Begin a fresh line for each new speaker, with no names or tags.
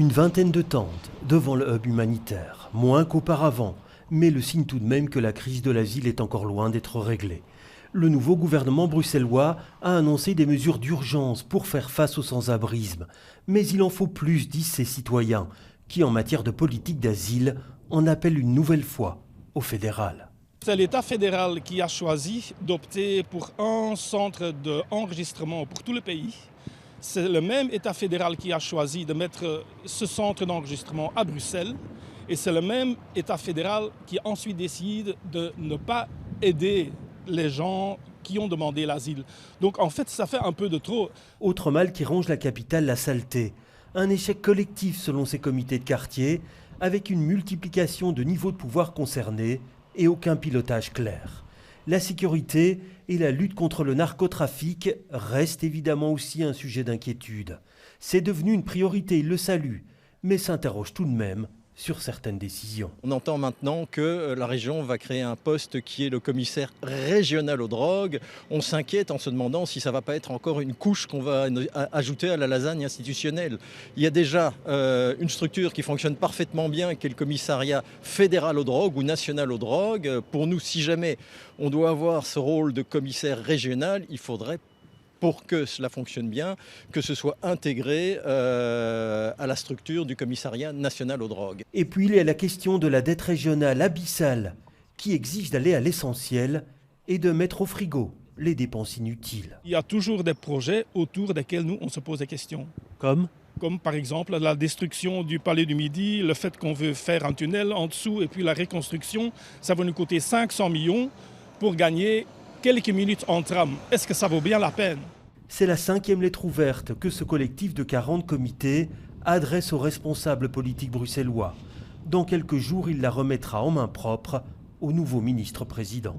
Une vingtaine de tentes devant le hub humanitaire, moins qu'auparavant, mais le signe tout de même que la crise de l'asile est encore loin d'être réglée. Le nouveau gouvernement bruxellois a annoncé des mesures d'urgence pour faire face au sans-abrisme. Mais il en faut plus, disent ses citoyens, qui en matière de politique d'asile en appellent une nouvelle fois au fédéral.
C'est l'État fédéral qui a choisi d'opter pour un centre d'enregistrement pour tout le pays. C'est le même État fédéral qui a choisi de mettre ce centre d'enregistrement à Bruxelles. Et c'est le même État fédéral qui ensuite décide de ne pas aider les gens qui ont demandé l'asile. Donc en fait, ça fait un peu de trop.
Autre mal qui ronge la capitale, la saleté. Un échec collectif selon ces comités de quartier, avec une multiplication de niveaux de pouvoir concernés et aucun pilotage clair. La sécurité et la lutte contre le narcotrafic restent évidemment aussi un sujet d'inquiétude. C'est devenu une priorité, il le salue, mais s'interroge tout de même sur certaines décisions.
On entend maintenant que la région va créer un poste qui est le commissaire régional aux drogues. On s'inquiète en se demandant si ça ne va pas être encore une couche qu'on va ajouter à la lasagne institutionnelle. Il y a déjà une structure qui fonctionne parfaitement bien, qui est le commissariat fédéral aux drogues ou national aux drogues. Pour nous, si jamais on doit avoir ce rôle de commissaire régional, il faudrait, pour que cela fonctionne bien, que ce soit intégré à la structure du commissariat national aux drogues.
Et puis il y a la question de la dette régionale abyssale qui exige d'aller à l'essentiel et de mettre au frigo les dépenses inutiles.
Il y a toujours des projets autour desquels nous, on se pose des questions.
Comme
par exemple la destruction du Palais du Midi, le fait qu'on veut faire un tunnel en dessous et puis la reconstruction, ça va nous coûter 500 millions pour gagner quelques minutes en tram. Est-ce que ça vaut bien la peine?
C'est la 5e lettre ouverte que ce collectif de 40 comités adresse aux responsables politiques bruxellois. Dans quelques jours, il la remettra en main propre au nouveau ministre-président.